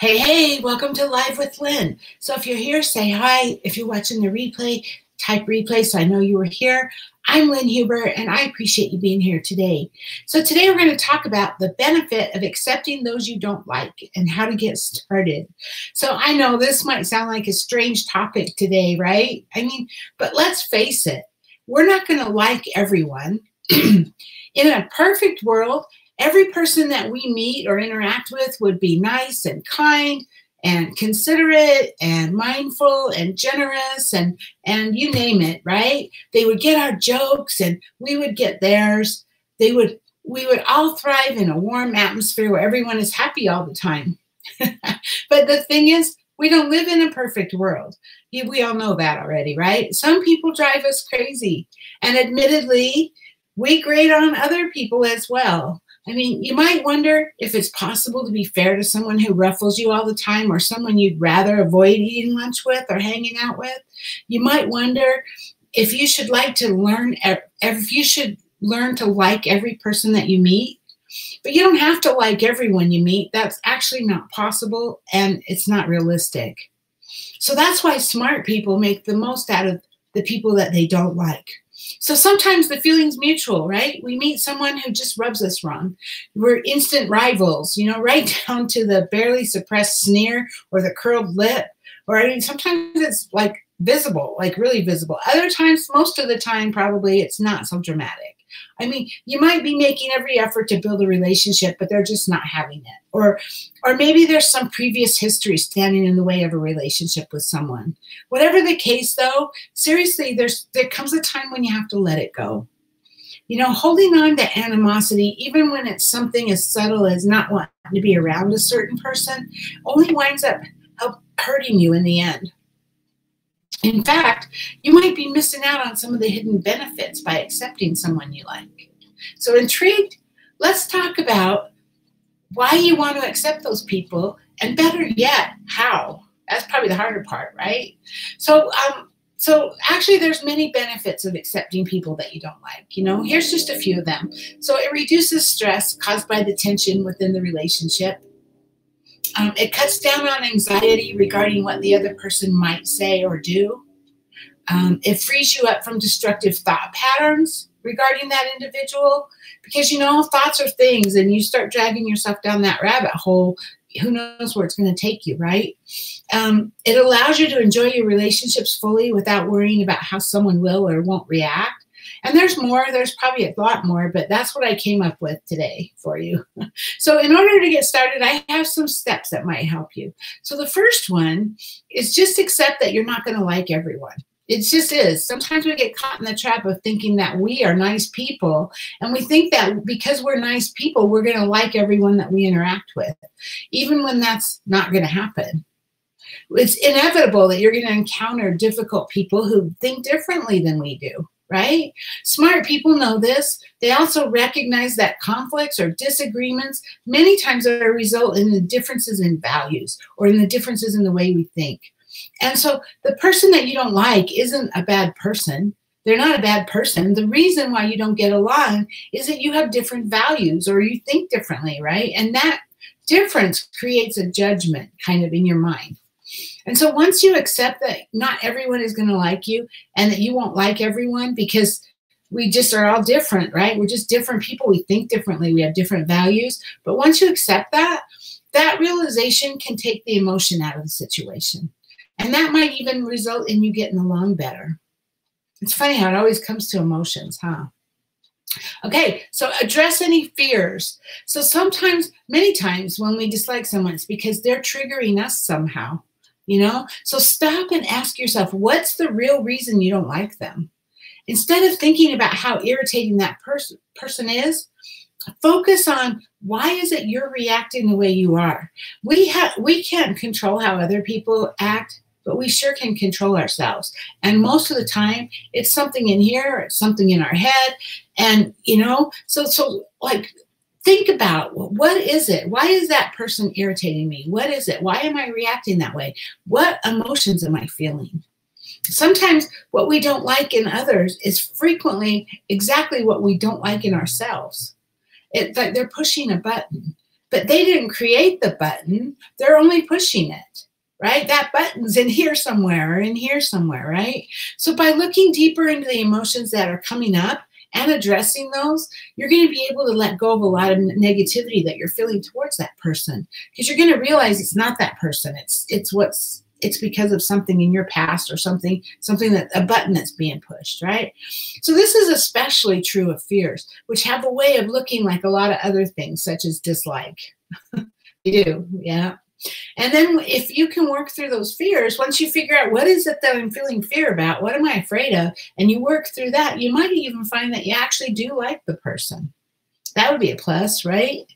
Hey, welcome to Live with Lynn. So if you're here, say hi. If you're watching the replay, type replay so I know you were here. I'm Lynn Huber, and I appreciate you being here today. So today we're going to talk about the benefit of accepting those you don't like and how to get started. So I know this might sound like a strange topic today, right? But let's face it, we're not going to like everyone. In a perfect world, every person that we meet or interact with would be nice and kind and considerate and mindful and generous and you name it, right? They would get our jokes and we would get theirs. We would all thrive in a warm atmosphere where everyone is happy all the time. But the thing is, we don't live in a perfect world. We all know that already, right? Some people drive us crazy, and admittedly, we grate on other people as well. You might wonder if it's possible to be fair to someone who ruffles you all the time or someone you'd rather avoid eating lunch with or hanging out with. You might wonder if you should learn to like every person that you meet. But you don't have to like everyone you meet. That's actually not possible, and it's not realistic. So that's why smart people make the most out of the people that they don't like. So sometimes the feeling's mutual, right? We meet someone who just rubs us wrong. We're instant rivals, right down to the barely suppressed sneer or the curled lip. Sometimes it's like visible, like really visible. Other times, most of the time, probably it's not so dramatic. You might be making every effort to build a relationship, but they're just not having it. Or maybe there's some previous history standing in the way of a relationship with someone. Whatever the case, though, seriously, there comes a time when you have to let it go. Holding on to animosity, even when it's something as subtle as not wanting to be around a certain person, only winds up hurting you in the end. In fact, you might be missing out on some of the hidden benefits by accepting someone you like. So intrigued? Let's talk about why you want to accept those people, and better yet, how. That's probably the harder part, right? So actually there's many benefits of accepting people that you don't like. Here's just a few of them. So it reduces stress caused by the tension within the relationship. It cuts down on anxiety regarding what the other person might say or do. It frees you up from destructive thought patterns regarding that individual, because thoughts are things, and you start dragging yourself down that rabbit hole, who knows where it's going to take you, right? It allows you to enjoy your relationships fully without worrying about how someone will or won't react. And there's probably a lot more, but that's what I came up with today for you. So in order to get started, I have some steps that might help you. So the first one is just accept that you're not going to like everyone. It just is. Sometimes we get caught in the trap of thinking that we are nice people, and we think that because we're nice people, we're going to like everyone that we interact with, even when that's not going to happen. It's inevitable that you're going to encounter difficult people who think differently than we do. Right? Smart people know this. They also recognize that conflicts or disagreements many times are a result in the differences in values or in the differences in the way we think. And so the person that you don't like isn't a bad person. They're not a bad person. The reason why you don't get along is that you have different values or you think differently, right? And that difference creates a judgment kind of in your mind. And so once you accept that not everyone is going to like you and that you won't like everyone because we just are all different, right? We're just different people. We think differently. We have different values. But once you accept that, that realization can take the emotion out of the situation. And that might even result in you getting along better. It's funny how it always comes to emotions, huh? Okay, so address any fears. So many times when we dislike someone, it's because they're triggering us somehow. So stop and ask yourself, what's the real reason you don't like them? Instead of thinking about how irritating that person is, focus on why is it you're reacting the way you are. We can't control how other people act, but we sure can control ourselves. And most of the time, it's something in here, it's something in our head. And, think about, what is it? Why is that person irritating me? What is it? Why am I reacting that way? What emotions am I feeling? Sometimes what we don't like in others is frequently exactly what we don't like in ourselves. It's like they're pushing a button. but they didn't create the button. They're only pushing it, right? That button's in here somewhere or in here somewhere, right? So by looking deeper into the emotions that are coming up and addressing those, you're going to be able to let go of a lot of negativity that you're feeling towards that person, because you're going to realize it's not that person. It's because of something in your past or something that a button that's being pushed, right? So this is especially true of fears, which have a way of looking like a lot of other things, such as dislike. You do, yeah. And then if you can work through those fears, once you figure out what is it that I'm feeling fear about, what am I afraid of, and you work through that, you might even find that you actually do like the person. That would be a plus, right?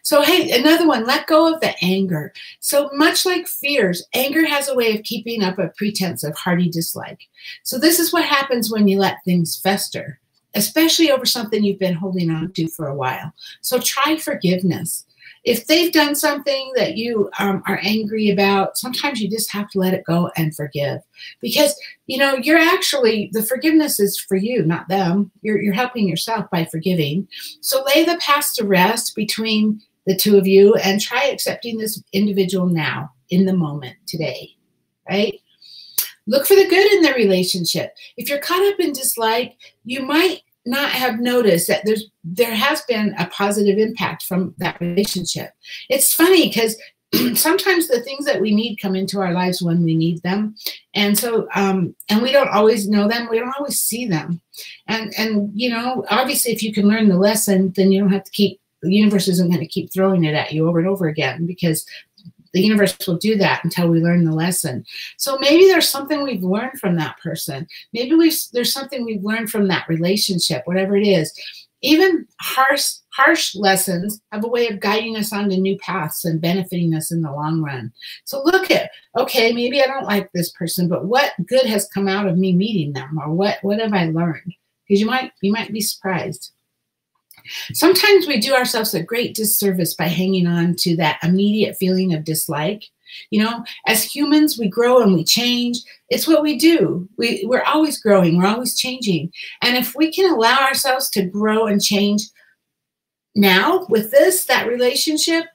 So, hey, another one, let go of the anger. So much like fears, anger has a way of keeping up a pretense of hearty dislike. So this is what happens when you let things fester, especially over something you've been holding on to for a while. So try forgiveness. If they've done something that you are angry about, sometimes you just have to let it go and forgive. Because, you know, the forgiveness is for you, not them. You're helping yourself by forgiving. So lay the past to rest between the two of you and try accepting this individual now, in the moment, today, right? Look for the good in the relationship. If you're caught up in dislike, you might not have noticed that there has been a positive impact from that relationship. It's funny because sometimes the things that we need come into our lives when we need them. And so, and we don't always know them. We don't always see them. And, you know, obviously if you can learn the lesson, then you don't have to the universe isn't going to keep throwing it at you over and over again, because the universe will do that until we learn the lesson. So maybe there's something we've learned from that person. Maybe there's something we've learned from that relationship, whatever it is. Even harsh lessons have a way of guiding us onto new paths and benefiting us in the long run. So look at, okay, maybe I don't like this person, but what good has come out of me meeting them? Or what have I learned? Because you might be surprised. Sometimes we do ourselves a great disservice by hanging on to that immediate feeling of dislike. You know, as humans, we grow and we change. It's what we do. We're always growing. We're always changing. And if we can allow ourselves to grow and change now with that relationship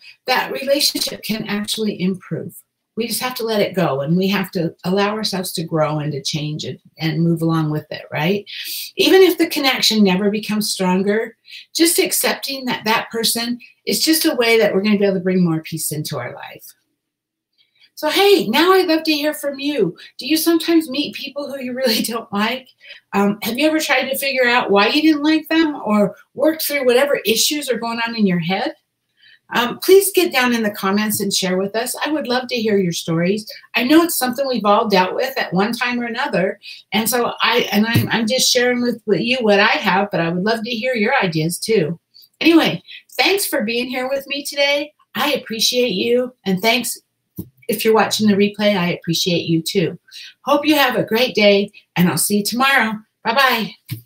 can actually improve. We just have to let it go, and we have to allow ourselves to grow and to change it and move along with it, right? Even if the connection never becomes stronger, just accepting that person is just a way that we're going to be able to bring more peace into our life. So, hey, now I'd love to hear from you. Do you sometimes meet people who you really don't like? Have you ever tried to figure out why you didn't like them, or work through whatever issues are going on in your head? Please get down in the comments and share with us. I would love to hear your stories. I know it's something we've all dealt with at one time or another. And so I'm just sharing with you what I have, but I would love to hear your ideas too. Anyway, thanks for being here with me today. I appreciate you. And thanks if you're watching the replay. I appreciate you too. Hope you have a great day, and I'll see you tomorrow. Bye-bye.